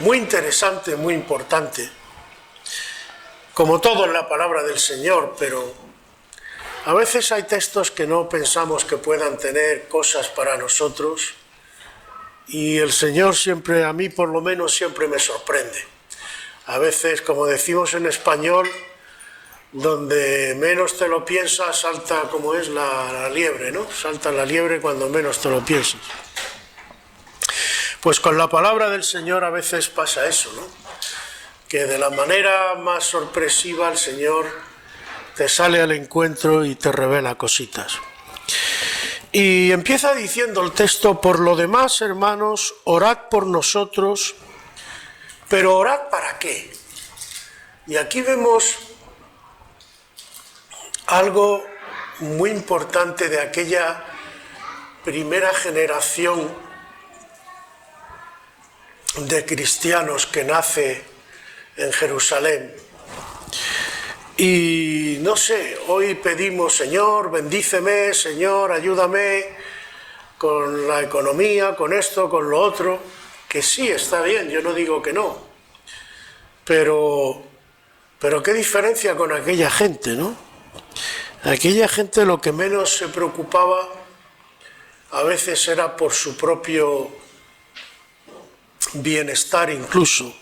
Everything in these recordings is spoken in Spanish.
muy interesante, muy importante, como todo en la palabra del Señor, pero a veces hay textos que no pensamos que puedan tener cosas para nosotros y el Señor siempre, a mí por lo menos, siempre me sorprende. A veces, como decimos en español, donde menos te lo piensas, salta, como es la liebre, ¿no? Salta la liebre cuando menos te lo piensas. Pues con la palabra del Señor a veces pasa eso, ¿no? Que de la manera más sorpresiva el Señor te sale al encuentro y te revela cositas. Y empieza diciendo el texto: por lo demás, hermanos, orad por nosotros, pero orad ¿para qué? Y aquí vemos algo muy importante de aquella primera generación de cristianos que nace en Jerusalén. Y no sé, hoy pedimos: Señor, bendíceme, Señor, ayúdame con la economía, con esto, con lo otro, que sí, está bien, yo no digo que no, pero qué diferencia con aquella gente, ¿no? Aquella gente lo que menos se preocupaba a veces era por su propio bienestar incluso.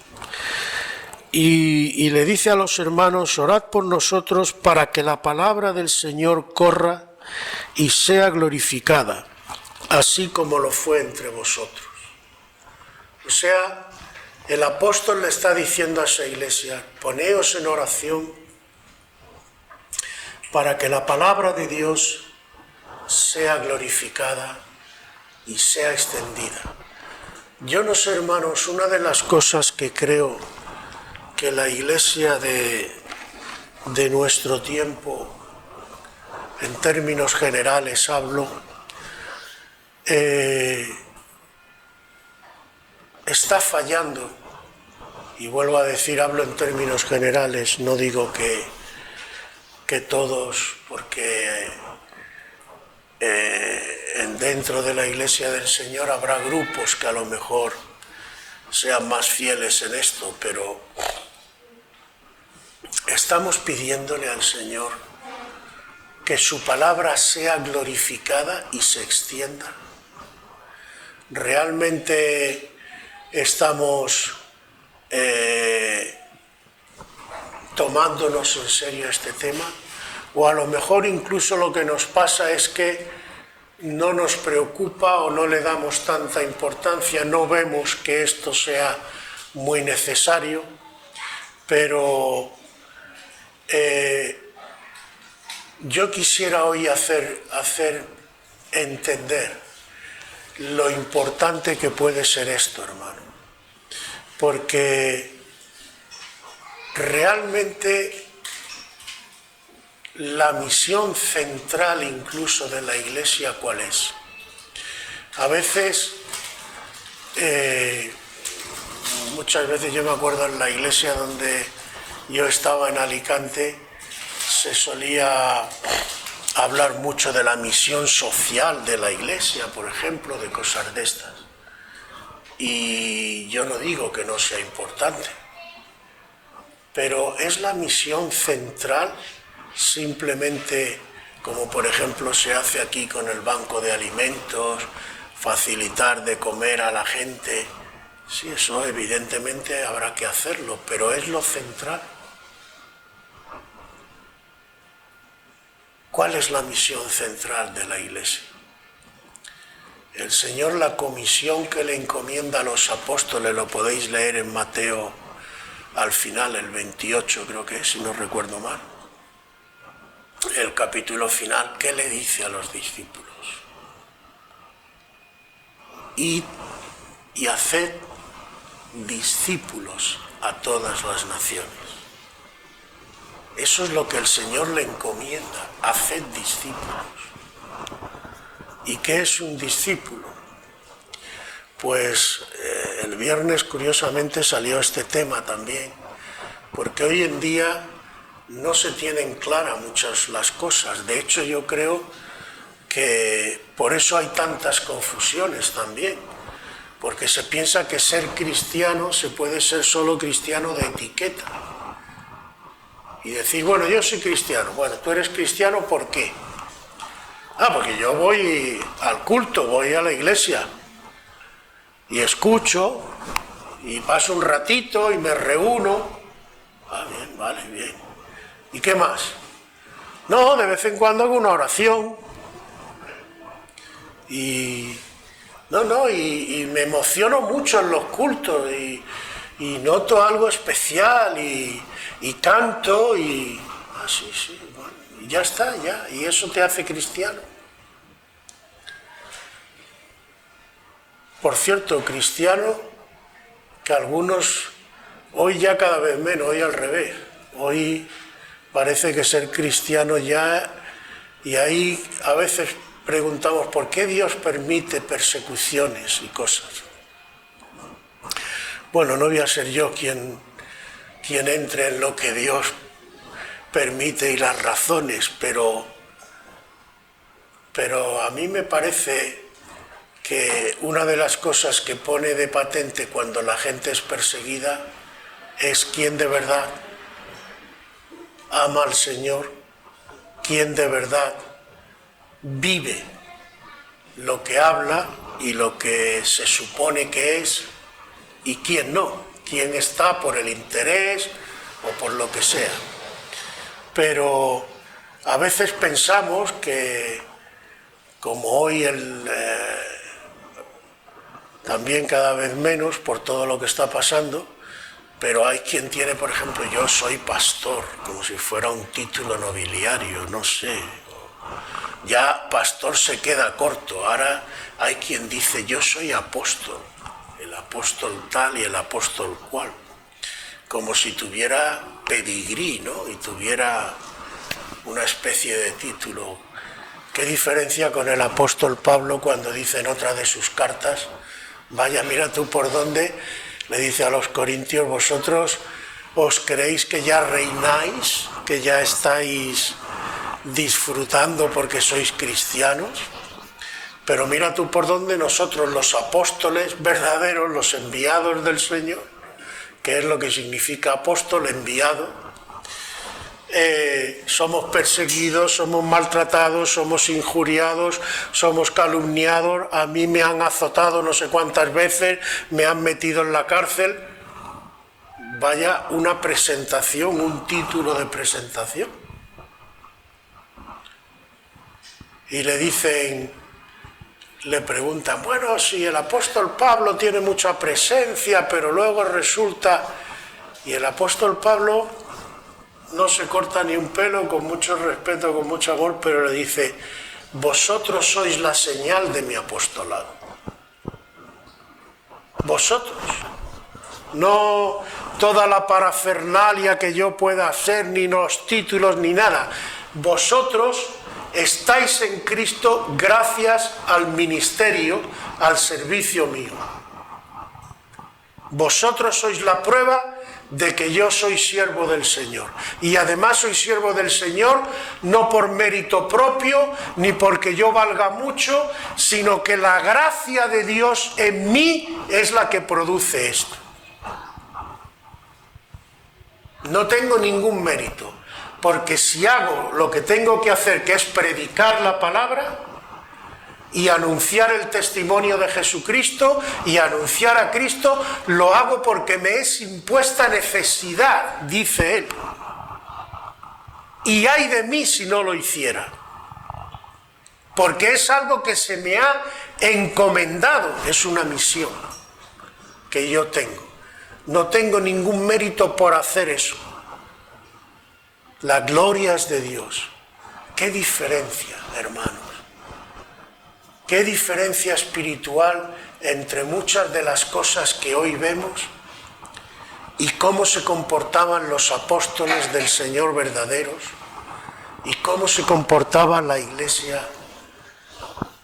Y le dice a los hermanos: orad por nosotros para que la palabra del Señor corra y sea glorificada, así como lo fue entre vosotros. O sea, el apóstol le está diciendo a esa iglesia: poneos en oración para que la palabra de Dios sea glorificada y sea extendida. Yo no sé, hermanos, una de las cosas que creo que la iglesia de nuestro tiempo, en términos generales hablo, está fallando, y vuelvo a decir, hablo en términos generales, no digo que todos, porque dentro de la iglesia del Señor habrá grupos que a lo mejor sean más fieles en esto, pero estamos pidiéndole al Señor que su palabra sea glorificada y se extienda. Realmente estamos tomándonos en serio este tema, o a lo mejor incluso lo que nos pasa es que no nos preocupa o no le damos tanta importancia, no vemos que esto sea muy necesario, pero yo quisiera hoy hacer entender lo importante que puede ser esto, hermano, porque realmente la misión central incluso de la iglesia, ¿cuál es? A veces, muchas veces yo me acuerdo en la iglesia donde yo estaba en Alicante, se solía hablar mucho de la misión social de la iglesia, por ejemplo, de cosas de estas. Y yo no digo que no sea importante, pero es la misión central simplemente, como por ejemplo se hace aquí con el banco de alimentos, facilitar de comer a la gente. Sí, eso evidentemente habrá que hacerlo, pero es lo central. ¿Cuál es la misión central de la iglesia? El Señor, la comisión que le encomienda a los apóstoles, lo podéis leer en Mateo al final, el 28 creo que es, si no recuerdo mal. El capítulo final, ¿qué le dice a los discípulos? Id y haced discípulos a todas las naciones. Eso es lo que el Señor le encomienda: haced discípulos. ¿Y qué es un discípulo? Pues el viernes curiosamente salió este tema también, porque hoy en día no se tienen claras muchas las cosas. De hecho, yo creo que por eso hay tantas confusiones también, porque se piensa que ser cristiano se puede ser solo cristiano de etiqueta. Y decir, bueno, yo soy cristiano. Bueno, ¿tú eres cristiano por qué? Ah, porque yo voy al culto, voy a la iglesia y escucho y paso un ratito y me reúno. Ah, bien, vale, bien. ¿Y qué más? No, de vez en cuando hago una oración y me emociono mucho en los cultos y noto algo especial y canto y... Ah, sí, bueno, y ya está, ya, y eso te hace cristiano. Por cierto, cristiano, que algunos, hoy ya cada vez menos, hoy al revés, hoy parece que ser cristiano ya, y ahí a veces preguntamos por qué Dios permite persecuciones y cosas. Bueno, no voy a ser yo quien entre en lo que Dios permite y las razones, pero a mí me parece que una de las cosas que pone de patente cuando la gente es perseguida es quién de verdad ama al Señor, quién de verdad vive lo que habla y lo que se supone que es, y quién no, quién está por el interés o por lo que sea. Pero a veces pensamos que, como hoy también cada vez menos por todo lo que está pasando, pero hay quien tiene, por ejemplo, yo soy pastor, como si fuera un título nobiliario, no sé. Ya pastor se queda corto, ahora hay quien dice yo soy apóstol, el apóstol tal y el apóstol cual, como si tuviera pedigrí, ¿no? Y tuviera una especie de título. ¿Qué diferencia con el apóstol Pablo cuando dice en otra de sus cartas, vaya, mira tú por dónde, le dice a los corintios, vosotros os creéis que ya reináis, que ya estáis disfrutando porque sois cristianos, pero mira tú por dónde nosotros, los apóstoles verdaderos, los enviados del Señor, que es lo que significa apóstol, enviado, somos perseguidos, somos maltratados, somos injuriados, somos calumniados, a mí me han azotado no sé cuántas veces, me han metido en la cárcel. Vaya una presentación, un título de presentación. Y le preguntan, bueno, si el apóstol Pablo tiene mucha presencia, pero luego resulta... Y el apóstol Pablo no se corta ni un pelo, con mucho respeto, con mucho amor, pero le dice, vosotros sois la señal de mi apostolado. Vosotros. No toda la parafernalia que yo pueda hacer, ni los títulos, ni nada. Vosotros estáis en Cristo gracias al ministerio, al servicio mío. Vosotros sois la prueba de que yo soy siervo del Señor. Y además soy siervo del Señor no por mérito propio, ni porque yo valga mucho, sino que la gracia de Dios en mí es la que produce esto. No tengo ningún mérito, porque si hago lo que tengo que hacer, que es predicar la palabra y anunciar el testimonio de Jesucristo y anunciar a Cristo, lo hago porque me es impuesta necesidad, dice él. Y ay de mí si no lo hiciera, porque es algo que se me ha encomendado, es una misión que yo tengo. No tengo ningún mérito por hacer eso. La gloria es de Dios. ¡Qué diferencia, hermanos! ¡Qué diferencia espiritual entre muchas de las cosas que hoy vemos y cómo se comportaban los apóstoles del Señor verdaderos y cómo se comportaba la iglesia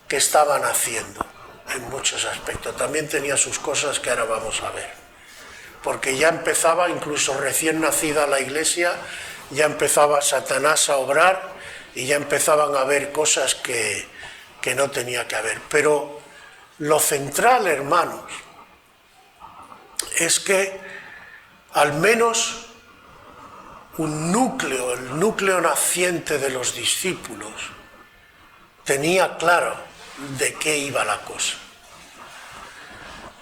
que estaban haciendo en muchos aspectos? También tenía sus cosas que ahora vamos a ver, porque ya empezaba, incluso recién nacida la iglesia, ya empezaba Satanás a obrar y ya empezaban a haber cosas que no tenía que haber. Pero Lo central, hermanos, es que al menos un núcleo, el núcleo naciente de los discípulos, tenía claro de qué iba la cosa.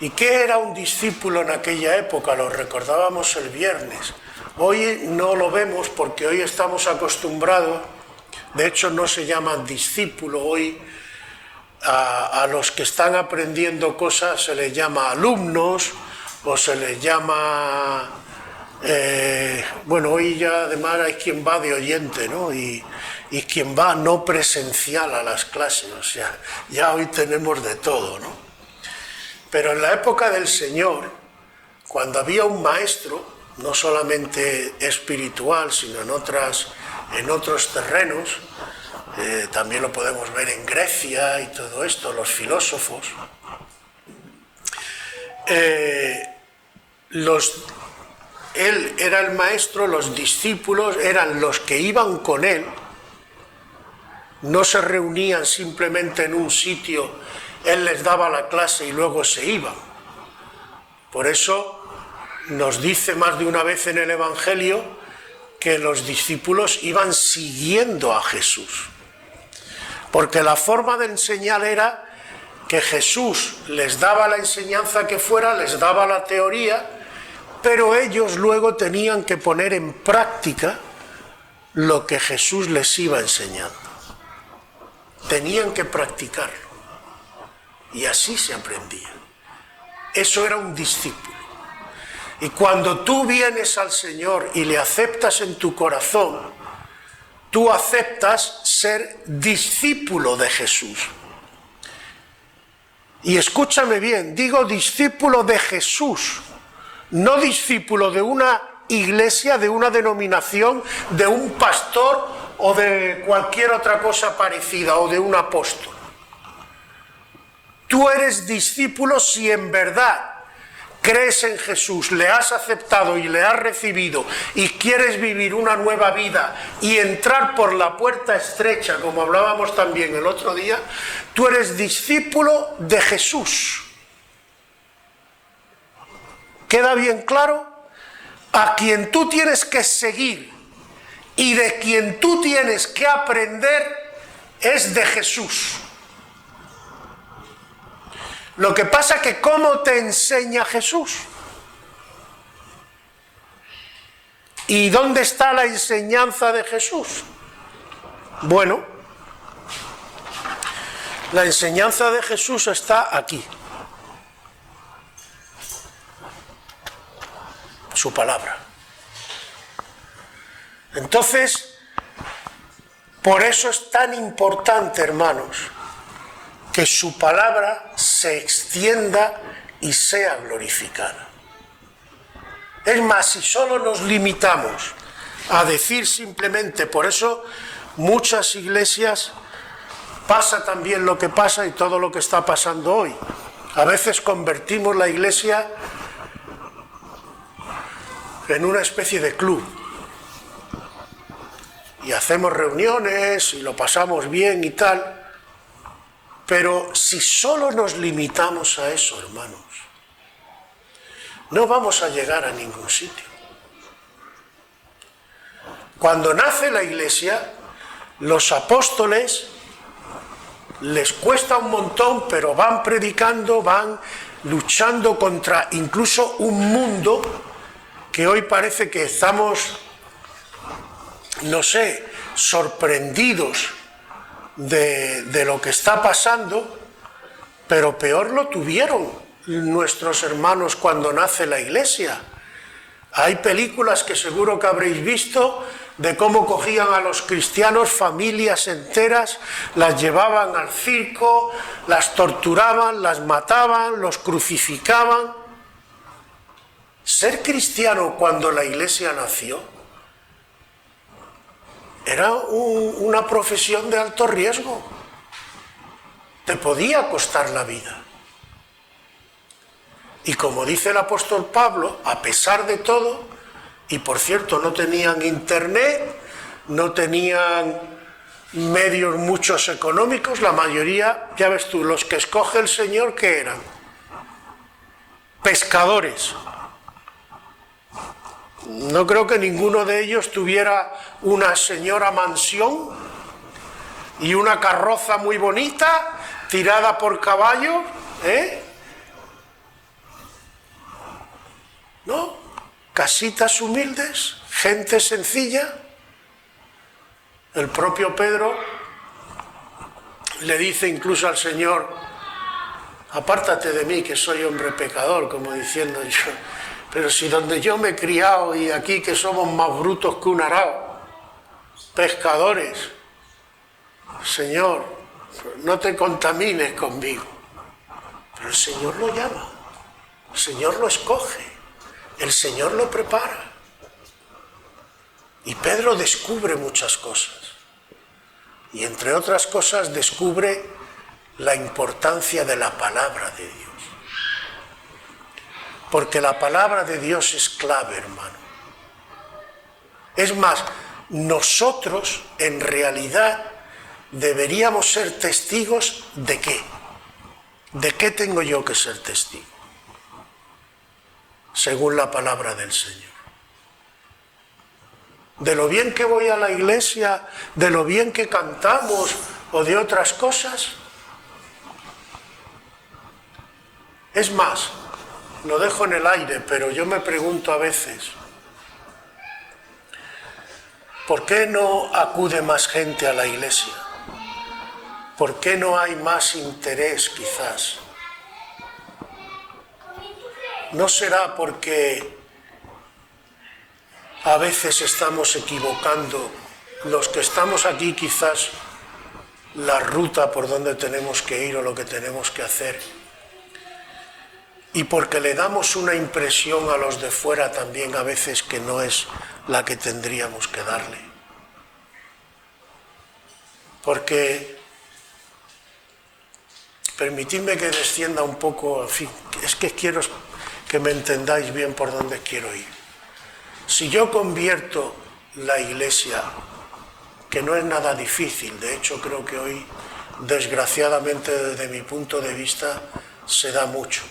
¿Y qué era un discípulo en aquella época? Lo recordábamos el viernes. Hoy no lo vemos porque hoy estamos acostumbrados, de hecho no se llaman discípulos, hoy a los que están aprendiendo cosas se les llama alumnos o se les llama, bueno, hoy ya además hay quien va de oyente, ¿no? Y quien va no presencial a las clases, o sea, ya hoy tenemos de todo, ¿no? Pero en la época del Señor, cuando había un maestro, no solamente espiritual, sino en otros terrenos, también lo podemos ver en Grecia y todo esto, los filósofos, él era el maestro, los discípulos eran los que iban con él, no se reunían simplemente en un sitio, él les daba la clase y luego se iban. Por eso nos dice más de una vez en el Evangelio que los discípulos iban siguiendo a Jesús. Porque la forma de enseñar era que Jesús les daba la enseñanza que fuera, les daba la teoría, pero ellos luego tenían que poner en práctica lo que Jesús les iba enseñando. Tenían que practicarlo. Y así se aprendía. Eso era un discípulo. Y cuando tú vienes al Señor y le aceptas en tu corazón, tú aceptas ser discípulo de Jesús. Y escúchame bien, digo discípulo de Jesús, no discípulo de una iglesia, de una denominación, de un pastor o de cualquier otra cosa parecida o de un apóstol. Tú eres discípulo si en verdad crees en Jesús, le has aceptado y le has recibido y quieres vivir una nueva vida y entrar por la puerta estrecha, como hablábamos también el otro día, tú eres discípulo de Jesús. ¿Queda bien claro? A quien tú tienes que seguir y de quien tú tienes que aprender es de Jesús. Lo que pasa es que ¿cómo te enseña Jesús? ¿Y dónde está la enseñanza de Jesús? Bueno, la enseñanza de Jesús está aquí. Su palabra. Entonces, por eso es tan importante, hermanos, que su palabra se extienda y sea glorificada. Es más, si solo nos limitamos a decir simplemente, por eso muchas iglesias pasa también lo que pasa y todo lo que está pasando hoy. A veces convertimos la iglesia en una especie de club y hacemos reuniones y lo pasamos bien y tal. Pero si solo nos limitamos a eso, hermanos, no vamos a llegar a ningún sitio. Cuando nace la iglesia, los apóstoles les cuesta un montón, pero van predicando, van luchando contra incluso un mundo que hoy parece que estamos, no sé, sorprendidos de lo que está pasando, pero peor lo tuvieron nuestros hermanos cuando nace la iglesia. Hay películas que seguro que habréis visto de cómo cogían a los cristianos, familias enteras, las llevaban al circo, las torturaban, las mataban, los crucificaban. Ser cristiano cuando la iglesia nació era una profesión de alto riesgo. Te podía costar la vida. Y como dice el apóstol Pablo, a pesar de todo, y por cierto no tenían internet, no tenían medios muchos económicos, la mayoría, ya ves tú, los que escoge el Señor, ¿qué eran? Pescadores. No creo que ninguno de ellos tuviera una señora mansión y una carroza muy bonita, tirada por caballos, ¿no? Casitas humildes, gente sencilla. El propio Pedro le dice incluso al Señor: apártate de mí, que soy hombre pecador, como diciendo yo, pero si donde yo me he criado y aquí que somos más brutos que un arao, pescadores, Señor, no te contamines conmigo. Pero el Señor lo llama, el Señor lo escoge, el Señor lo prepara. Y Pedro descubre muchas cosas. Y entre otras cosas descubre la importancia de la palabra de Dios. Porque la palabra de Dios es clave, hermano. Es más, nosotros en realidad deberíamos ser testigos ¿de qué? ¿De qué tengo yo que ser testigo? Según la palabra del Señor. ¿De lo bien que voy a la iglesia, de lo bien que cantamos o de otras cosas? Es más, lo dejo en el aire, pero yo me pregunto a veces, ¿por qué no acude más gente a la iglesia? ¿Por qué no hay más interés, quizás? ¿No será porque a veces estamos equivocando, los que estamos aquí quizás, la ruta por donde tenemos que ir o lo que tenemos que hacer? Y porque le damos una impresión a los de fuera también a veces que no es la que tendríamos que darle. Porque, permitidme que descienda un poco, en fin, es que quiero que me entendáis bien por dónde quiero ir. Si yo convierto la iglesia, que no es nada difícil, de hecho creo que hoy, desgraciadamente desde mi punto de vista, se da mucho.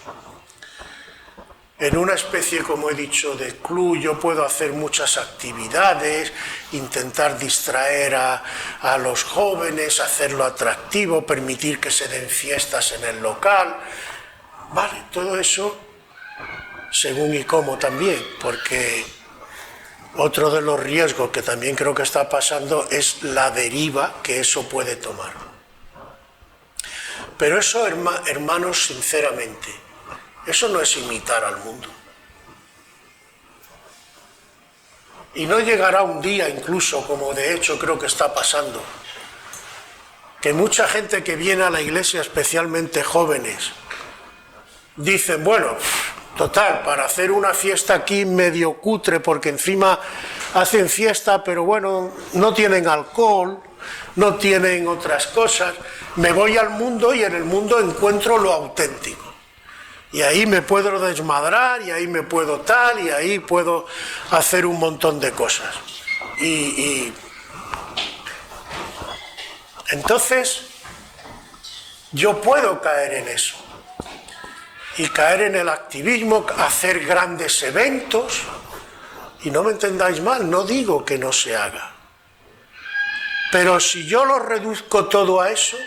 En una especie, como he dicho, de club, yo puedo hacer muchas actividades, intentar distraer a los jóvenes, hacerlo atractivo, permitir que se den fiestas en el local. Vale, todo eso, según y cómo también, porque otro de los riesgos que también creo que está pasando es la deriva que eso puede tomar. Pero eso, hermanos, sinceramente, eso no es imitar al mundo. Y no llegará un día incluso, como de hecho creo que está pasando, que mucha gente que viene a la iglesia, especialmente jóvenes, dicen, bueno, total, para hacer una fiesta aquí medio cutre, porque encima hacen fiesta, pero bueno, no tienen alcohol, no tienen otras cosas, me voy al mundo y en el mundo encuentro lo auténtico. Y ahí me puedo desmadrar, y ahí me puedo tal, y ahí puedo hacer un montón de cosas. Y entonces, yo puedo caer en eso. Y caer en el activismo, hacer grandes eventos. Y no me entendáis mal, no digo que no se haga. Pero si yo lo reduzco todo a eso,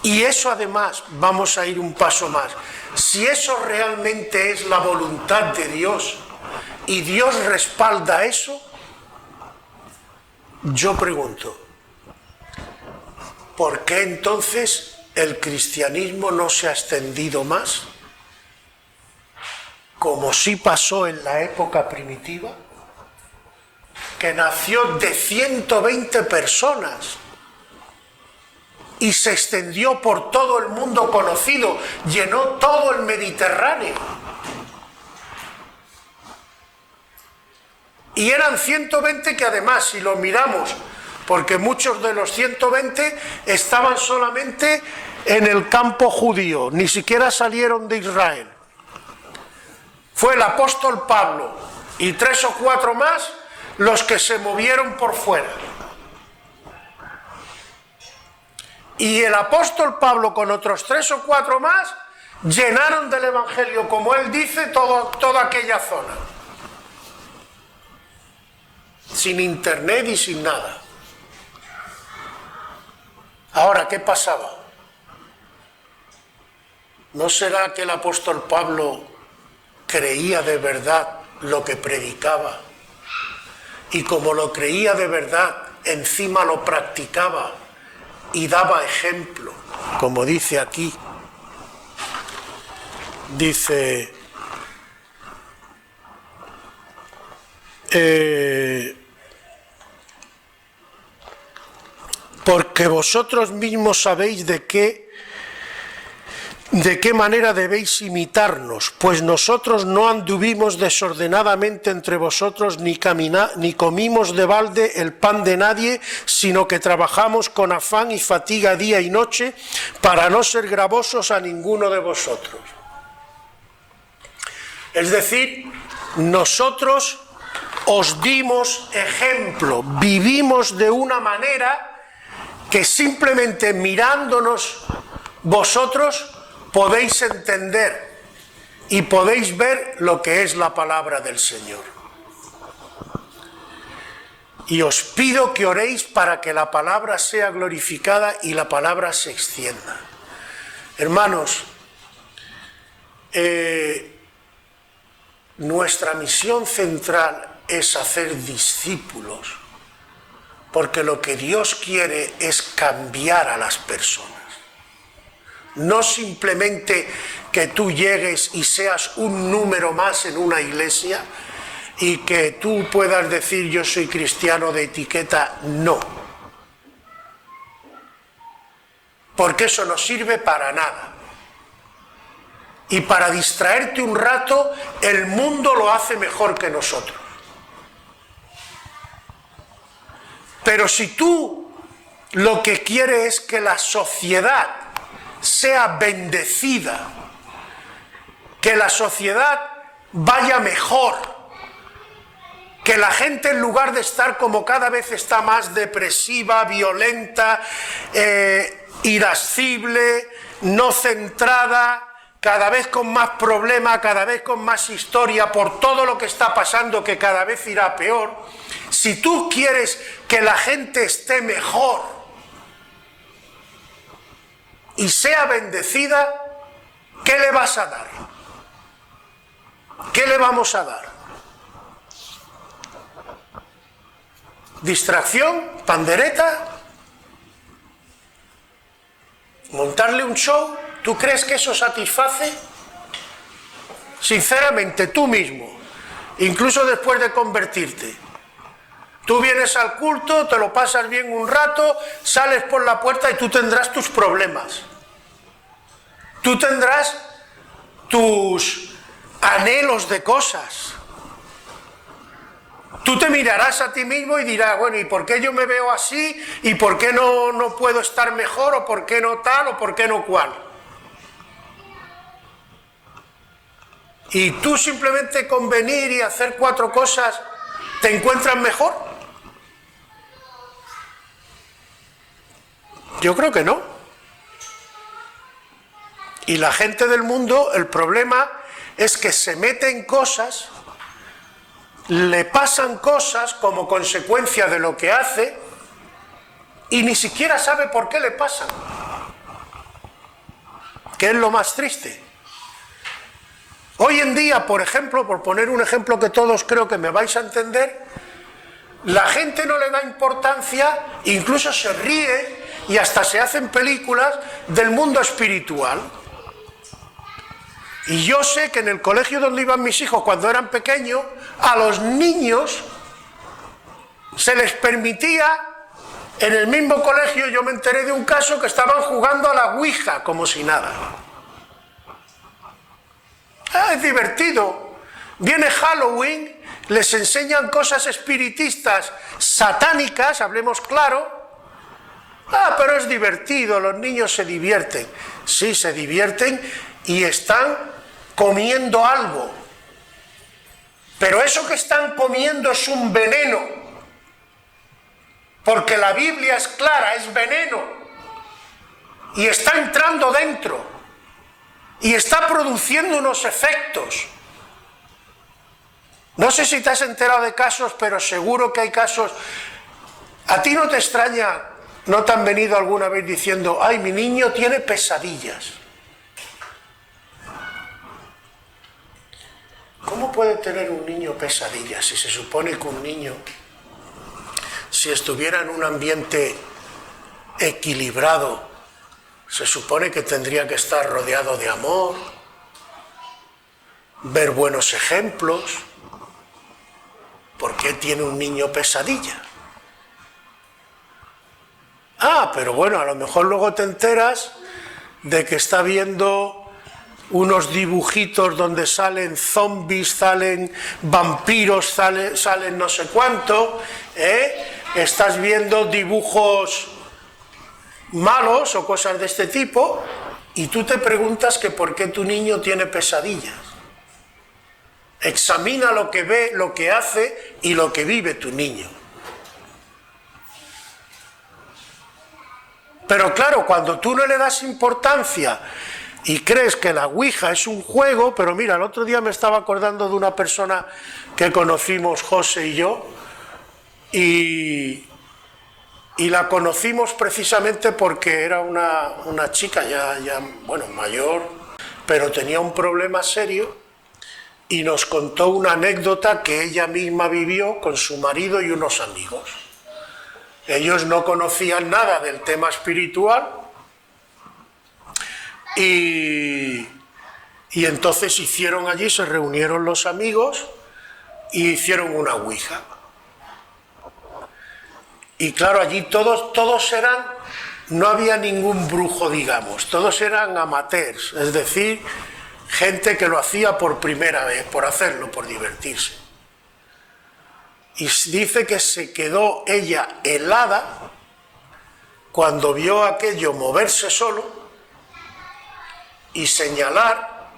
y eso además, vamos a ir un paso más, si eso realmente es la voluntad de Dios y Dios respalda eso, yo pregunto, ¿por qué entonces el cristianismo no se ha extendido más? Como sí pasó en la época primitiva, que nació de 120 personas y se extendió por todo el mundo conocido, llenó todo el Mediterráneo. Y eran 120 que además, si lo miramos, porque muchos de los 120 estaban solamente en el campo judío, ni siquiera salieron de Israel. Fue el apóstol Pablo y 3 o 4 más los que se movieron por fuera. Y el apóstol Pablo con otros 3 o 4 más llenaron del Evangelio, como él dice, toda aquella zona. Sin internet y sin nada. Ahora, ¿qué pasaba? ¿No será que el apóstol Pablo creía de verdad lo que predicaba? Y como lo creía de verdad, encima lo practicaba y daba ejemplo, como dice aquí. Dice, porque vosotros mismos sabéis de qué manera debéis imitarnos, pues nosotros no anduvimos desordenadamente entre vosotros, ni comimos de balde el pan de nadie, sino que trabajamos con afán y fatiga día y noche, para no ser gravosos a ninguno de vosotros. Es decir, nosotros os dimos ejemplo, vivimos de una manera que simplemente mirándonos vosotros podéis entender y podéis ver lo que es la palabra del Señor. Y os pido que oréis para que la palabra sea glorificada y la palabra se extienda. Hermanos, nuestra misión central es hacer discípulos, porque lo que Dios quiere es cambiar a las personas. No simplemente que tú llegues y seas un número más en una iglesia y que tú puedas decir yo soy cristiano de etiqueta, no. Porque eso no sirve para nada. Y para distraerte un rato, el mundo lo hace mejor que nosotros. Pero si tú lo que quieres es que la sociedad sea bendecida, que la sociedad vaya mejor, que la gente en lugar de estar como cada vez está más depresiva, violenta, irascible, no centrada, cada vez con más problemas, cada vez con más historia por todo lo que está pasando, que cada vez irá peor, si tú quieres que la gente esté mejor y sea bendecida, ¿qué le vas a dar? ¿Qué le vamos a dar? ¿Distracción? ¿Pandereta? ¿Montarle un show? ¿Tú crees que eso satisface? Sinceramente, tú mismo, incluso después de convertirte, tú vienes al culto, te lo pasas bien un rato, sales por la puerta y tú tendrás tus problemas. Tú tendrás tus anhelos de cosas. Tú te mirarás a ti mismo y dirás, bueno, ¿y por qué yo me veo así? ¿Y por qué no puedo estar mejor? ¿O por qué no tal? ¿O por qué no cual? Y tú simplemente con venir y hacer 4 cosas, ¿te encuentras mejor? Yo creo que no. Y la gente del mundo, el problema es que se mete en cosas, le pasan cosas como consecuencia de lo que hace y ni siquiera sabe por qué le pasan. Que es lo más triste. Hoy en día, por ejemplo, por poner un ejemplo que todos creo que me vais a entender, la gente no le da importancia, incluso se ríe y hasta se hacen películas del mundo espiritual. Y yo sé que en el colegio donde iban mis hijos cuando eran pequeños, a los niños se les permitía, en el mismo colegio yo me enteré de un caso que estaban jugando a la Ouija como si nada. Es divertido. Viene Halloween, les enseñan cosas espiritistas, satánicas, hablemos claro. Pero es divertido, los niños se divierten. Sí, se divierten y están comiendo algo. Pero eso que están comiendo es un veneno, porque la Biblia es clara, es veneno, y está entrando dentro, y está produciendo unos efectos. No sé si te has enterado de casos, pero seguro que hay casos. ¿A ti no te extraña, no te han venido alguna vez diciendo, ay, mi niño tiene pesadillas? ¿Cómo puede tener un niño pesadillas si se supone que un niño, si estuviera en un ambiente equilibrado, se supone que tendría que estar rodeado de amor, ver buenos ejemplos? ¿Por qué tiene un niño pesadilla? Ah, pero bueno, a lo mejor luego te enteras de que está viendo unos dibujitos donde salen zombies, salen vampiros, salen no sé cuánto, estás viendo dibujos malos o cosas de este tipo, y tú te preguntas que por qué tu niño tiene pesadillas. Examina lo que ve, lo que hace y lo que vive tu niño. Pero claro, cuando tú no le das importancia y crees que la Ouija es un juego, pero mira, el otro día me estaba acordando de una persona que conocimos, José y yo, y la conocimos precisamente porque era una chica ya, bueno, mayor, pero tenía un problema serio, y nos contó una anécdota que ella misma vivió con su marido y unos amigos. Ellos no conocían nada del tema espiritual, y entonces hicieron allí, se reunieron los amigos y hicieron una Ouija. Y claro, allí todos eran, no había ningún brujo, digamos, todos eran amateurs, es decir, gente que lo hacía por primera vez, por hacerlo, por divertirse. Y dice que se quedó ella helada cuando vio aquello moverse solo y señalar,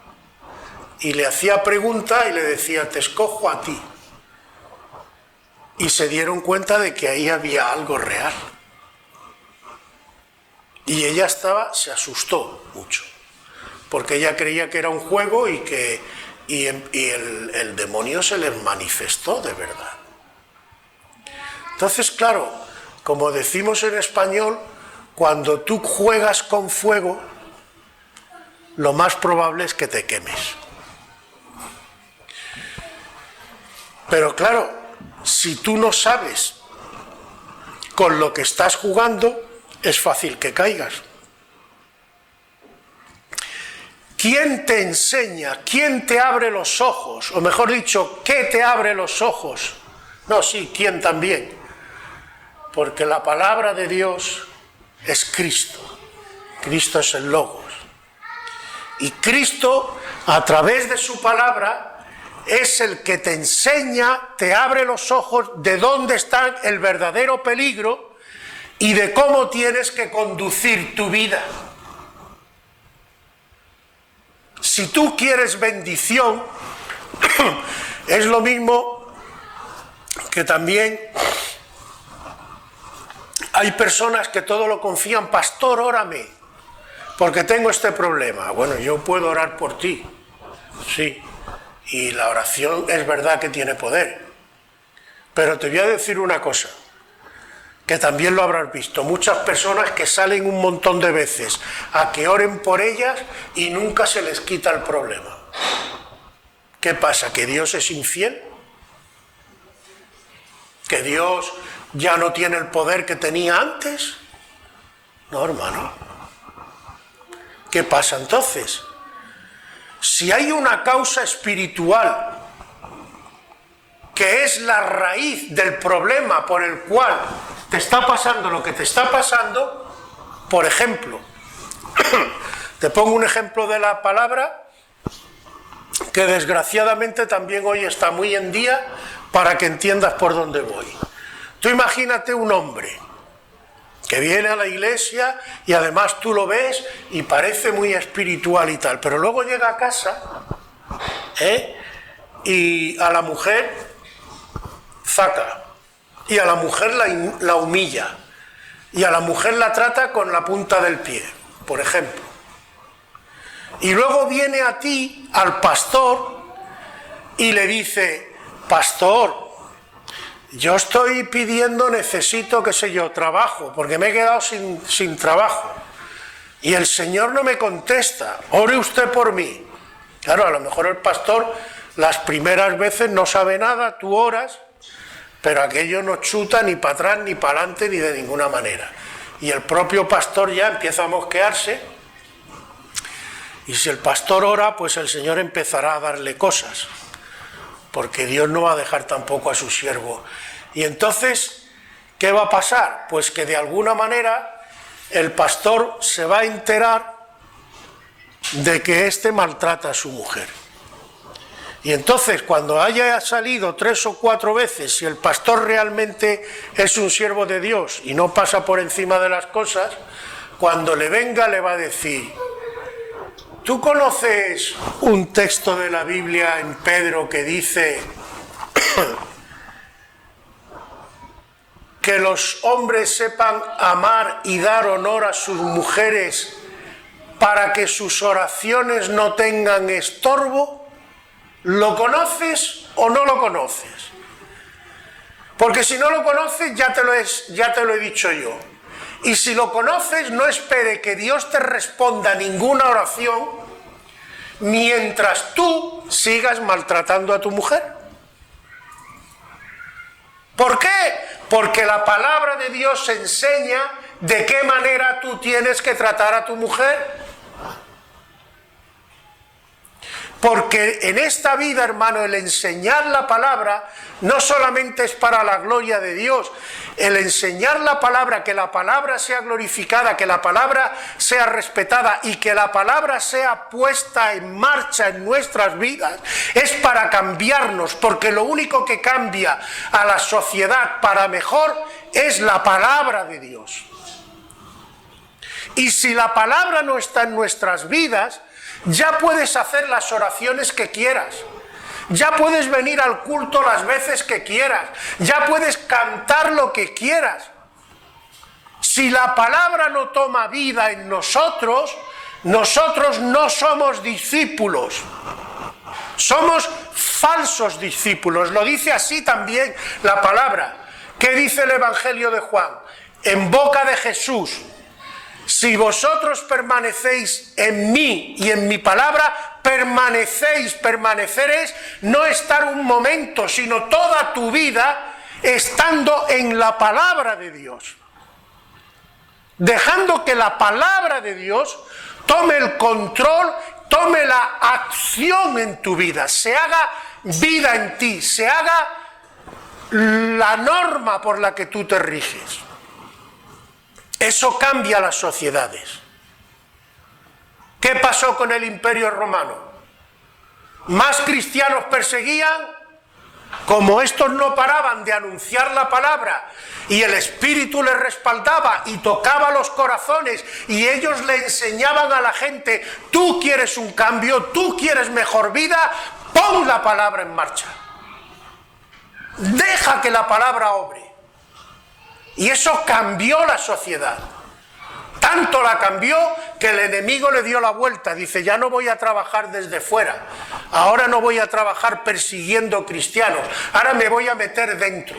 y le hacía preguntas y le decía, te escojo a ti. Y se dieron cuenta de que ahí había algo real. Y ella se asustó mucho, porque ella creía que era un juego y el demonio se les manifestó de verdad. Entonces, claro, como decimos en español, cuando tú juegas con fuego, lo más probable es que te quemes. Pero claro, si tú no sabes con lo que estás jugando, es fácil que caigas. ¿Quién te enseña? ¿Quién te abre los ojos? O mejor dicho, ¿qué te abre los ojos? No, sí, ¿quién también? Porque la palabra de Dios es Cristo. Cristo es el Logos. Y Cristo, a través de su palabra, es el que te enseña, te abre los ojos de dónde está el verdadero peligro y de cómo tienes que conducir tu vida. Si tú quieres bendición, es lo mismo que también hay personas que todo lo confían, pastor, órame, porque tengo este problema. Bueno, yo puedo orar por ti, sí, y la oración es verdad que tiene poder, pero te voy a decir una cosa, que también lo habrás visto, muchas personas que salen un montón de veces a que oren por ellas y nunca se les quita el problema. ¿Qué pasa? ¿Que Dios es infiel? ¿Que Dios ya no tiene el poder que tenía antes? No, hermano. ¿Qué pasa entonces? Si hay una causa espiritual que es la raíz del problema por el cual te está pasando lo que te está pasando, por ejemplo, te pongo un ejemplo de la palabra que desgraciadamente también hoy está muy en día para que entiendas por dónde voy. Tú imagínate un hombre que viene a la iglesia y además tú lo ves y parece muy espiritual y tal, pero luego llega a casa y a la mujer zaca, y a la mujer la humilla, y a la mujer la trata con la punta del pie, por ejemplo. Y luego viene a ti, al pastor, y le dice: pastor, yo estoy pidiendo, necesito, qué sé yo, trabajo, porque me he quedado sin trabajo. Y el Señor no me contesta, ore usted por mí. Claro, a lo mejor el pastor las primeras veces no sabe nada, tú oras, pero aquello no chuta ni para atrás, ni para adelante, ni de ninguna manera. Y el propio pastor ya empieza a mosquearse, y si el pastor ora, pues el Señor empezará a darle cosas, porque Dios no va a dejar tampoco a su siervo. Y entonces, ¿qué va a pasar? Pues que de alguna manera el pastor se va a enterar de que éste maltrata a su mujer. Y entonces, cuando haya salido 3 o 4 veces, si el pastor realmente es un siervo de Dios y no pasa por encima de las cosas, cuando le venga le va a decir: ¿tú conoces un texto de la Biblia en Pedro que dice que los hombres sepan amar y dar honor a sus mujeres para que sus oraciones no tengan estorbo? ¿Lo conoces o no lo conoces? Porque si no lo conoces, ya te lo he dicho yo. Y si lo conoces, no espere que Dios te responda ninguna oración mientras tú sigas maltratando a tu mujer. ¿Por qué? Porque la palabra de Dios enseña de qué manera tú tienes que tratar a tu mujer. Porque en esta vida, hermano, el enseñar la palabra no solamente es para la gloria de Dios. El enseñar la palabra, que la palabra sea glorificada, que la palabra sea respetada y que la palabra sea puesta en marcha en nuestras vidas, es para cambiarnos, porque lo único que cambia a la sociedad para mejor es la palabra de Dios. Y si la palabra no está en nuestras vidas, ya puedes hacer las oraciones que quieras, ya puedes venir al culto las veces que quieras, ya puedes cantar lo que quieras. Si la palabra no toma vida en nosotros, nosotros no somos discípulos, somos falsos discípulos. Lo dice así también la palabra. ¿Qué dice el Evangelio de Juan? En boca de Jesús: si vosotros permanecéis en mí y en mi palabra, permanecer es no estar un momento, sino toda tu vida estando en la palabra de Dios. Dejando que la palabra de Dios tome el control, tome la acción en tu vida, se haga vida en ti, se haga la norma por la que tú te riges. Eso cambia las sociedades. ¿Qué pasó con el Imperio Romano? Más cristianos perseguían, como estos no paraban de anunciar la palabra y el Espíritu les respaldaba y tocaba los corazones y ellos le enseñaban a la gente: tú quieres un cambio, tú quieres mejor vida, pon la palabra en marcha. Deja que la palabra obre. Y eso cambió la sociedad. Tanto la cambió que el enemigo le dio la vuelta. Dice: ya no voy a trabajar desde fuera. Ahora no voy a trabajar persiguiendo cristianos. Ahora me voy a meter dentro.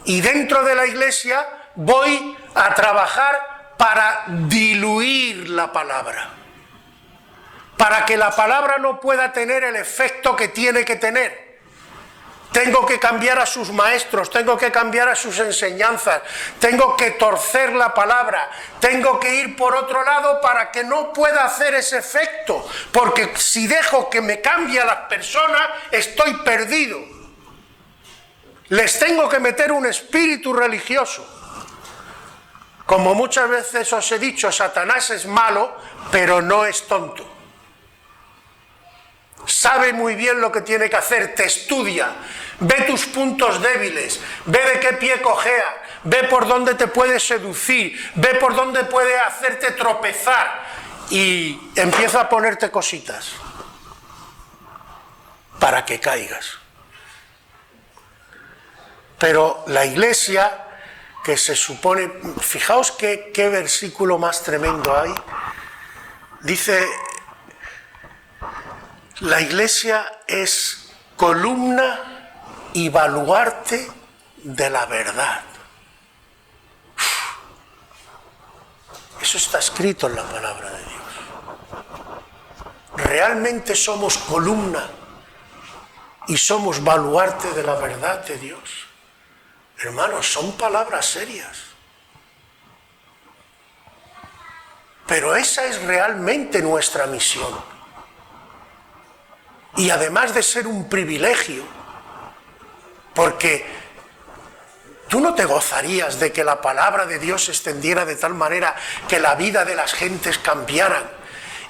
Y dentro de la iglesia voy a trabajar para diluir la palabra. Para que la palabra no pueda tener el efecto que tiene que tener. Tengo que cambiar a sus maestros, tengo que cambiar a sus enseñanzas, tengo que torcer la palabra, tengo que ir por otro lado para que no pueda hacer ese efecto, porque si dejo que me cambie a las personas, estoy perdido. Les tengo que meter un espíritu religioso. Como muchas veces os he dicho, Satanás es malo, pero no es tonto. Sabe muy bien lo que tiene que hacer, te estudia, ve tus puntos débiles, ve de qué pie cojea, ve por dónde te puede seducir, ve por dónde puede hacerte tropezar y empieza a ponerte cositas. para que caigas. Pero la Iglesia, que se supone, fijaos qué versículo más tremendo hay, dice, la Iglesia es columna y baluarte de la verdad. Eso está escrito en la palabra de Dios. ¿Realmente somos columna y somos baluarte de la verdad de Dios? Hermanos, son palabras serias. Pero esa es realmente nuestra misión. Y además de ser un privilegio, porque tú no te gozarías de que la palabra de Dios se extendiera de tal manera que la vida de las gentes cambiara,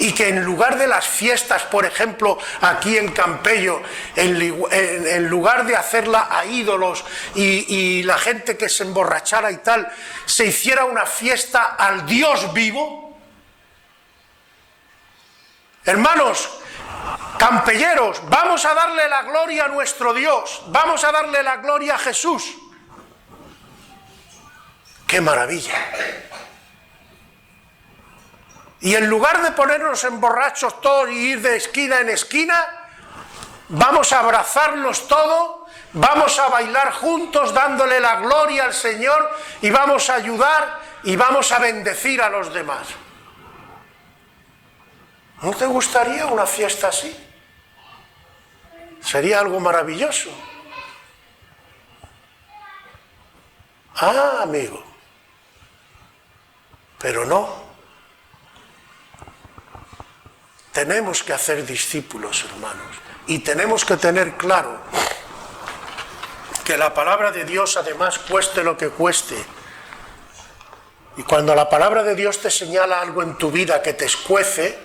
y que en lugar de las fiestas, por ejemplo, aquí en Campello, en lugar de hacerla a ídolos y la gente que se emborrachara y tal, se hiciera una fiesta al Dios vivo? Hermanos, campelleros, vamos a darle la gloria a nuestro Dios, vamos a darle la gloria a Jesús. ¡Qué maravilla! Y en lugar de ponernos en borrachos todos y ir de esquina en esquina, vamos a abrazarnos todos, vamos a bailar juntos dándole la gloria al Señor y vamos a ayudar y vamos a bendecir a los demás. ¿No te gustaría una fiesta así? Sería algo maravilloso. Ah, amigo. Pero no. Tenemos que hacer discípulos, hermanos, y tenemos que tener claro que la palabra de Dios, además, cueste lo que cueste, y cuando la palabra de Dios te señala algo en tu vida que te escuece,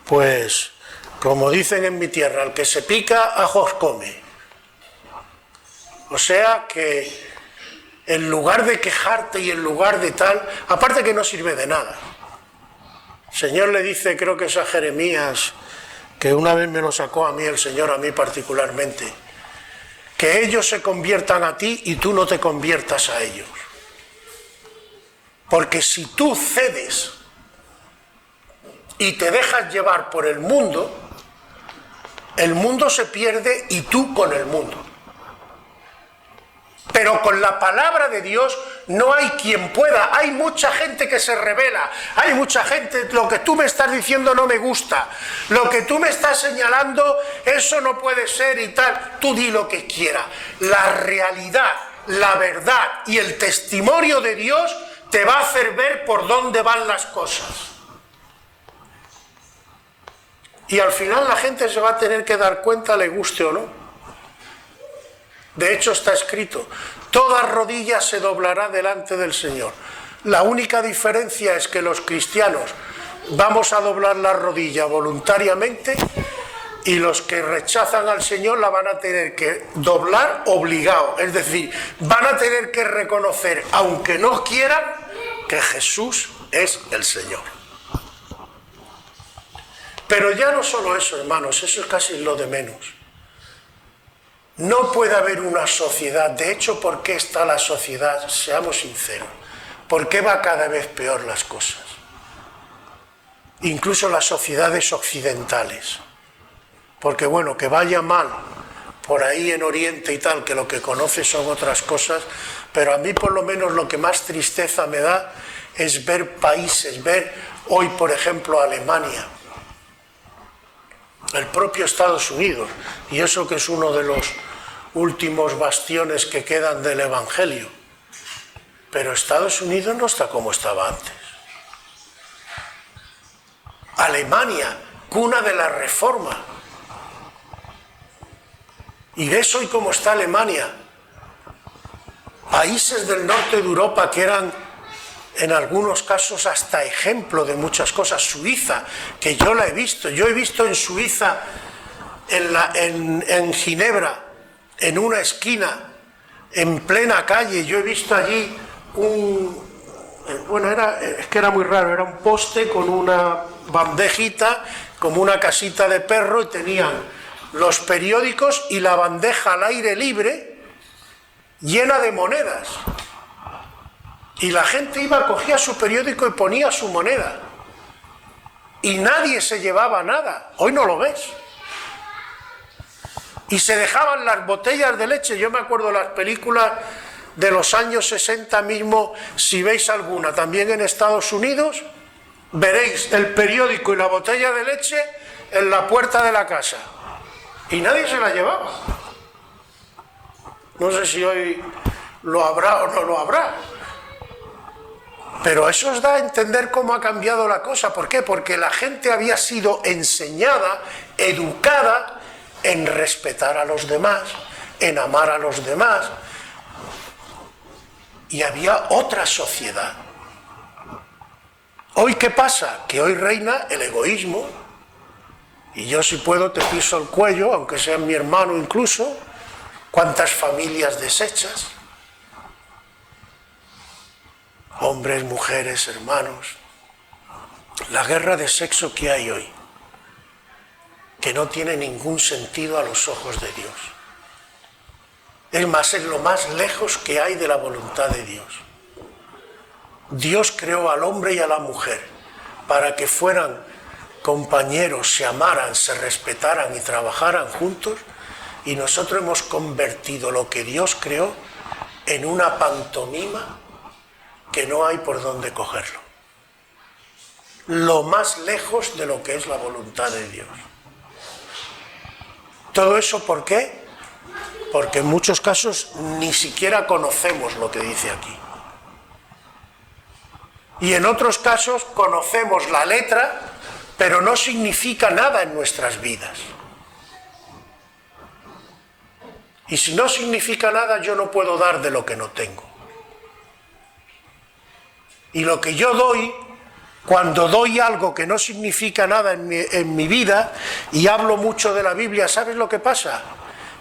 pues, como dicen en mi tierra, el que se pica, ajos come. O sea que en lugar de quejarte y en lugar de tal, aparte que no sirve de nada. El Señor le dice, creo que es a Jeremías, que una vez me lo sacó a mí el Señor, a mí particularmente, que ellos se conviertan a ti y tú no te conviertas a ellos. Porque si tú cedes y te dejas llevar por el mundo se pierde y tú con el mundo. Pero con la palabra de Dios no hay quien pueda. Hay mucha gente que se rebela. Hay mucha gente, lo que tú me estás diciendo no me gusta. Lo que tú me estás señalando, eso no puede ser y tal. Tú di lo que quieras. La realidad, la verdad y el testimonio de Dios te va a hacer ver por dónde van las cosas. Y al final la gente se va a tener que dar cuenta, le guste o no. De hecho está escrito, toda rodilla se doblará delante del Señor. La única diferencia es que los cristianos vamos a doblar la rodilla voluntariamente y los que rechazan al Señor la van a tener que doblar obligado. Es decir, van a tener que reconocer, aunque no quieran, que Jesús es el Señor. Pero ya no solo eso, hermanos, eso es casi lo de menos. No puede haber una sociedad, de hecho, ¿por qué está la sociedad? Seamos sinceros, ¿por qué va cada vez peor las cosas? Incluso las sociedades occidentales, porque bueno, que vaya mal por ahí en Oriente y tal, que lo que conoce son otras cosas, pero a mí por lo menos lo que más tristeza me da es ver países, ver hoy por ejemplo Alemania, el propio Estados Unidos, y eso que es uno de los últimos bastiones que quedan del Evangelio. Pero Estados Unidos no está como estaba antes. Alemania, cuna de la Reforma. Y ves hoy cómo está Alemania. Países del norte de Europa que eran en algunos casos hasta ejemplo de muchas cosas. Suiza, que yo la he visto. Yo he visto en Suiza, en Ginebra, en una esquina, en plena calle, yo he visto allí es que era muy raro, era un poste con una bandejita, como una casita de perro, y tenían los periódicos y la bandeja al aire libre llena de monedas. Y la gente iba, cogía su periódico y ponía su moneda. Y nadie se llevaba nada. Hoy no lo ves. Y se dejaban las botellas de leche. Yo me acuerdo de las películas de los años 60 mismo, si veis alguna, también en Estados Unidos, veréis el periódico y la botella de leche en la puerta de la casa. Y nadie se la llevaba. No sé si hoy lo habrá o no lo habrá. Pero eso os da a entender cómo ha cambiado la cosa. ¿Por qué? Porque la gente había sido enseñada, educada en respetar a los demás, en amar a los demás. Y había otra sociedad. ¿Hoy qué pasa? Que hoy reina el egoísmo. Y yo, si puedo, te piso el cuello, aunque sea mi hermano incluso. ¿Cuántas familias deshechas? Hombres, mujeres, hermanos. La guerra de sexo que hay hoy, que no tiene ningún sentido a los ojos de Dios. Es más, es lo más lejos que hay de la voluntad de Dios. Dios creó al hombre y a la mujer para que fueran compañeros, se amaran, se respetaran y trabajaran juntos, y nosotros hemos convertido lo que Dios creó en una pantomima que no hay por dónde cogerlo. Lo más lejos de lo que es la voluntad de Dios. ¿Todo eso por qué? Porque en muchos casos ni siquiera conocemos lo que dice aquí. Y en otros casos conocemos la letra, pero no significa nada en nuestras vidas. Y si no significa nada, yo no puedo dar de lo que no tengo. Y lo que yo doy, cuando doy algo que no significa nada en mi vida, y hablo mucho de la Biblia, ¿sabes lo que pasa?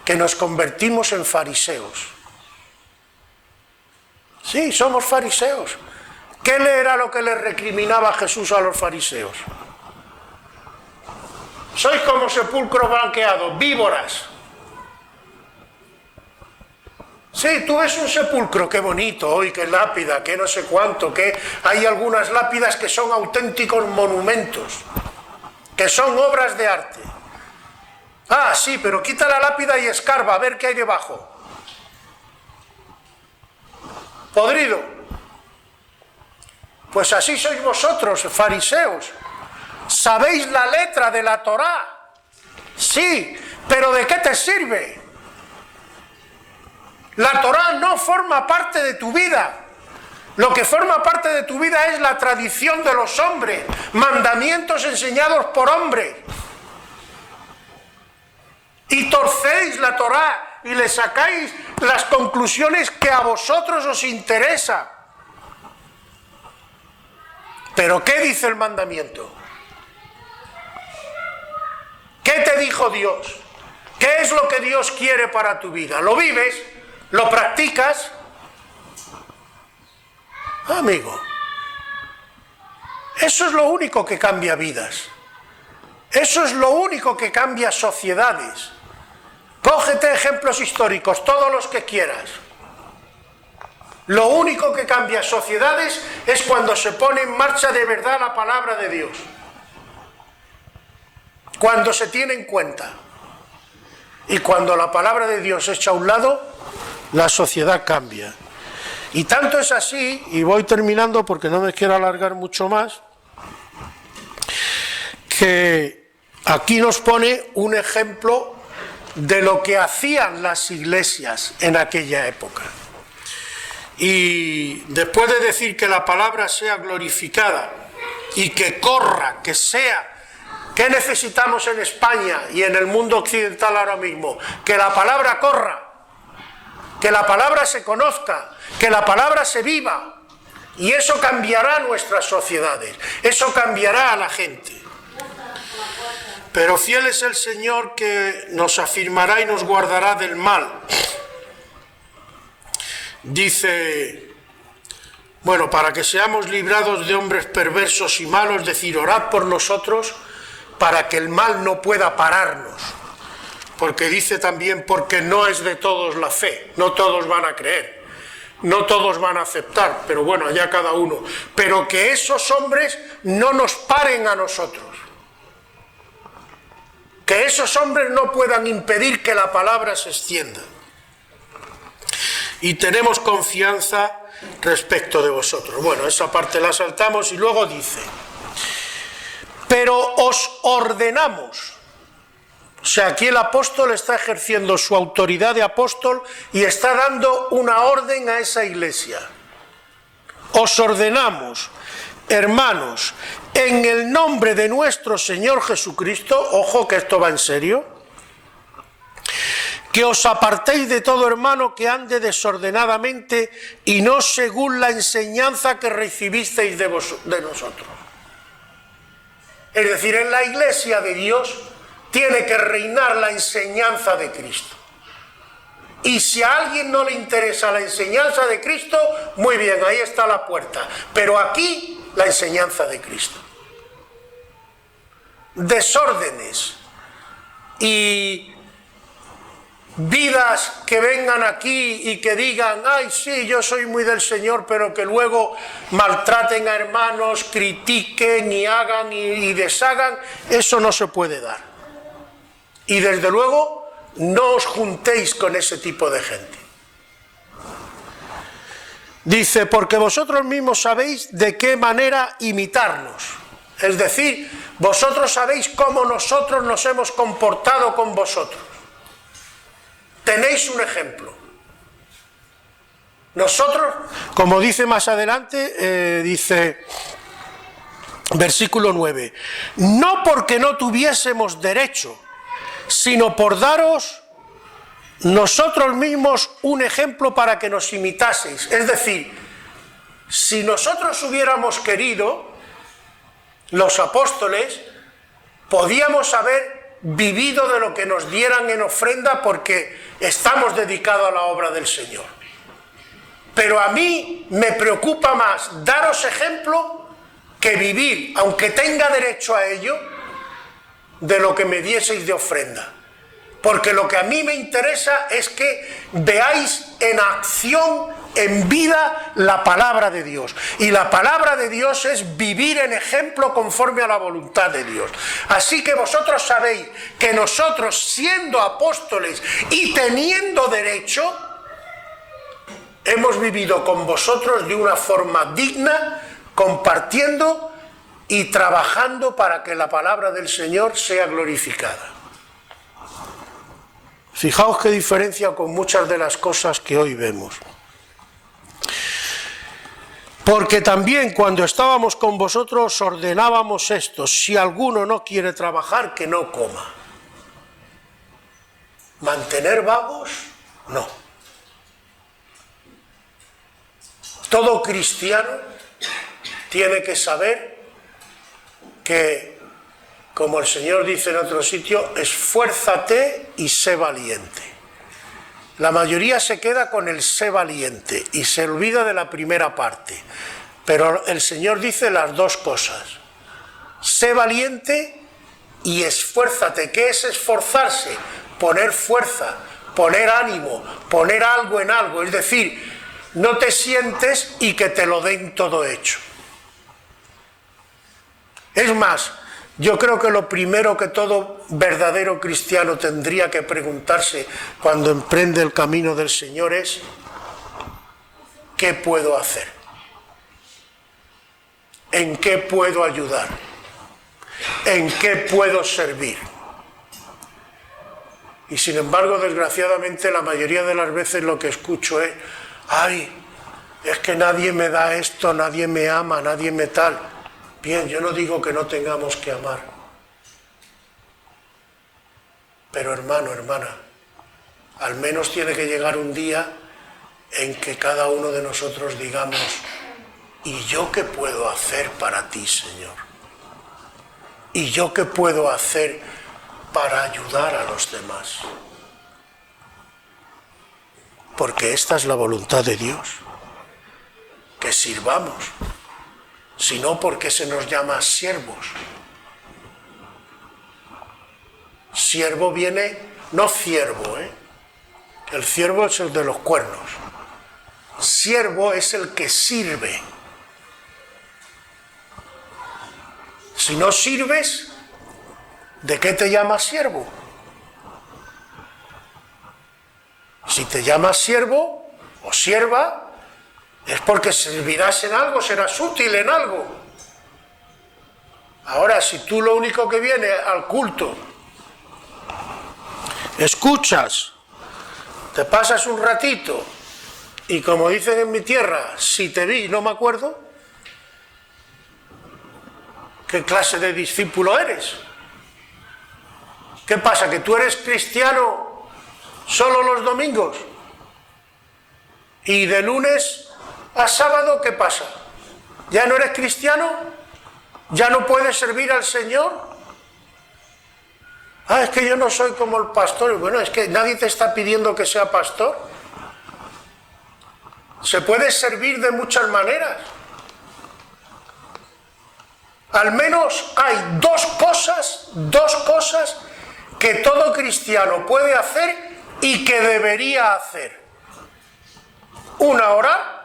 Que nos convertimos en fariseos. Sí, somos fariseos. ¿Qué era lo que le recriminaba Jesús a los fariseos? Sois como sepulcro blanqueado, víboras. Sí, tú ves un sepulcro, qué bonito, hoy qué lápida, qué no sé cuánto, que hay algunas lápidas que son auténticos monumentos, que son obras de arte. Ah, sí, pero quita la lápida y escarba, a ver qué hay debajo. Podrido. Pues así sois vosotros, fariseos. ¿Sabéis la letra de la Torá? Sí, pero ¿de qué te sirve? La Torá no forma parte de tu vida. Lo que forma parte de tu vida es la tradición de los hombres, mandamientos enseñados por hombres. Y torcéis la Torá y le sacáis las conclusiones que a vosotros os interesa. ¿Pero qué dice el mandamiento? ¿Qué te dijo Dios? ¿Qué es lo que Dios quiere para tu vida? ¿Lo vives? ¿Lo practicas? Amigo, eso es lo único que cambia vidas. Eso es lo único que cambia sociedades. Cógete ejemplos históricos, todos los que quieras. Lo único que cambia sociedades es cuando se pone en marcha de verdad la palabra de Dios. Cuando se tiene en cuenta. Y cuando la palabra de Dios se echa a un lado, la sociedad cambia. Y tanto es así, y voy terminando porque no me quiero alargar mucho más, que aquí nos pone un ejemplo de lo que hacían las iglesias en aquella época. Y después de decir que la palabra sea glorificada y que corra, que sea, ¿qué necesitamos en España y en el mundo occidental ahora mismo? Que la palabra corra, que la palabra se conozca, que la palabra se viva. Y eso cambiará nuestras sociedades, eso cambiará a la gente. Pero fiel es el Señor que nos afirmará y nos guardará del mal. Dice, bueno, para que seamos librados de hombres perversos y malos, decir, orad por nosotros para que el mal no pueda pararnos. porque dice también, porque no es de todos la fe, no todos van a creer, no todos van a aceptar, pero bueno, allá cada uno, pero que esos hombres no nos paren a nosotros, que esos hombres no puedan impedir que la palabra se extienda. Y tenemos confianza respecto de vosotros. Bueno, esa parte la saltamos y luego dice, pero os ordenamos. O sea, aquí el apóstol está ejerciendo su autoridad de apóstol y está dando una orden a esa iglesia. Os ordenamos, hermanos, en el nombre de nuestro Señor Jesucristo, ojo que esto va en serio, que os apartéis de todo hermano que ande desordenadamente y no según la enseñanza que recibisteis de nosotros. Es decir, en la iglesia de Dios tiene que reinar la enseñanza de Cristo. Y si a alguien no le interesa la enseñanza de Cristo, muy bien, ahí está la puerta. Pero aquí la enseñanza de Cristo. Desórdenes y vidas que vengan aquí y que digan, ay sí, yo soy muy del Señor, pero que luego maltraten a hermanos, critiquen y hagan y deshagan, eso no se puede dar. Y desde luego no os juntéis con ese tipo de gente. Dice, porque vosotros mismos sabéis de qué manera imitarnos. Es decir, vosotros sabéis cómo nosotros nos hemos comportado con vosotros. Tenéis un ejemplo. Nosotros, como dice más adelante, dice, versículo 9, no porque no tuviésemos derecho, sino por daros nosotros mismos un ejemplo para que nos imitaseis. Es decir, si nosotros hubiéramos querido, los apóstoles, podíamos haber vivido de lo que nos dieran en ofrenda porque estamos dedicados a la obra del Señor. Pero a mí me preocupa más daros ejemplo que vivir, aunque tenga derecho a ello, de lo que me dieseis de ofrenda. Porque lo que a mí me interesa es que veáis en acción, en vida, la palabra de Dios. Y la palabra de Dios es vivir en ejemplo conforme a la voluntad de Dios. Así que vosotros sabéis que nosotros, siendo apóstoles y teniendo derecho, hemos vivido con vosotros de una forma digna, compartiendo y trabajando para que la palabra del Señor sea glorificada. Fijaos qué diferencia con muchas de las cosas que hoy vemos. Porque también cuando estábamos con vosotros ordenábamos esto, si alguno no quiere trabajar, que no coma. ¿Mantener vagos? No. Todo cristiano tiene que saber que, como el Señor dice en otro sitio, esfuérzate y sé valiente. La mayoría se queda con el sé valiente y se olvida de la primera parte. Pero el Señor dice las dos cosas. Sé valiente y esfuérzate. ¿Qué es esforzarse? Poner fuerza, poner ánimo, poner algo en algo. Es decir, no te sientes y que te lo den todo hecho. Es más, yo creo que lo primero que todo verdadero cristiano tendría que preguntarse cuando emprende el camino del Señor es, ¿qué puedo hacer? ¿En qué puedo ayudar? ¿En qué puedo servir? Y sin embargo, desgraciadamente, la mayoría de las veces lo que escucho es, ay, es que nadie me da esto, nadie me ama, nadie me tal. Bien, yo no digo que no tengamos que amar. Pero hermano, hermana, al menos tiene que llegar un día en que cada uno de nosotros digamos, ¿y yo qué puedo hacer para ti, Señor? ¿Y yo qué puedo hacer para ayudar a los demás? Porque esta es la voluntad de Dios, que sirvamos. Sino porque se nos llama siervos. Siervo viene no ciervo, el ciervo es el de los cuernos. Siervo es el que sirve. Si no sirves, ¿de qué te llamas siervo? Si te llamas siervo o sierva, es porque servirás en algo, serás útil en algo. Ahora, si tú lo único que vienes al culto, escuchas, te pasas un ratito, y como dicen en mi tierra, si te vi no me acuerdo, ¿qué clase de discípulo eres? ¿Qué pasa, que tú eres cristiano solo los domingos? ¿Y de lunes a sábado qué pasa? ¿Ya no eres cristiano? ¿Ya no puedes servir al Señor? Es que yo no soy como el pastor. Bueno, es que nadie te está pidiendo que sea pastor. Se puede servir de muchas maneras. Al menos hay dos cosas que todo cristiano puede hacer y que debería hacer. Una, orar,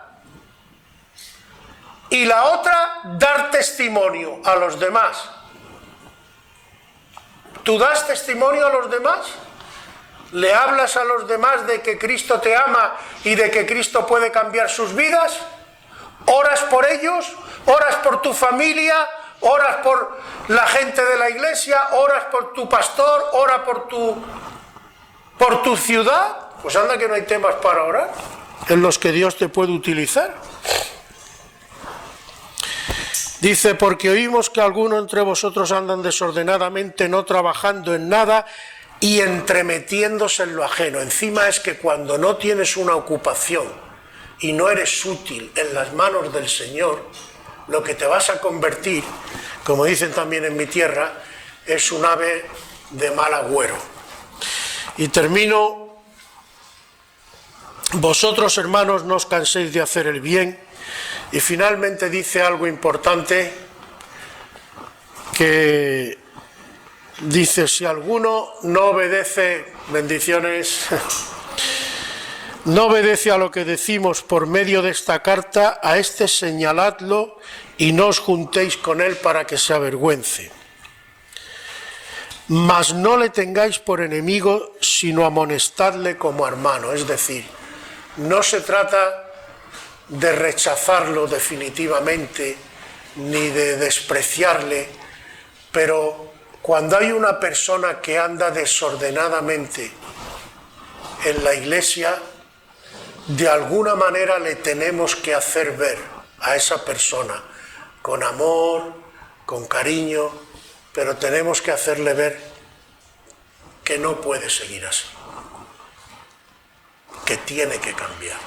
y la otra, dar testimonio a los demás. ¿Tú das testimonio a los demás? ¿Le hablas a los demás de que Cristo te ama y de que Cristo puede cambiar sus vidas? ¿Oras por ellos? ¿Oras por tu familia? ¿Oras por la gente de la iglesia? ¿Oras por tu pastor? ¿Oras por tu ciudad? Pues anda que no hay temas para orar en los que Dios te puede utilizar. Dice, porque oímos que algunos entre vosotros andan desordenadamente, no trabajando en nada y entremetiéndose en lo ajeno. Encima es que cuando no tienes una ocupación y no eres útil en las manos del Señor, lo que te vas a convertir, como dicen también en mi tierra, es un ave de mal agüero. Y termino, vosotros hermanos no os canséis de hacer el bien. Y finalmente dice algo importante, que dice, si alguno no obedece, bendiciones, no obedece a lo que decimos por medio de esta carta, a este señaladlo y no os juntéis con él para que se avergüence. Mas no le tengáis por enemigo, sino amonestadle como hermano. Es decir, no se trata de rechazarlo definitivamente, ni de despreciarle, pero cuando hay una persona que anda desordenadamente en la iglesia, de alguna manera le tenemos que hacer ver a esa persona, con amor, con cariño, pero tenemos que hacerle ver que no puede seguir así, que tiene que cambiar.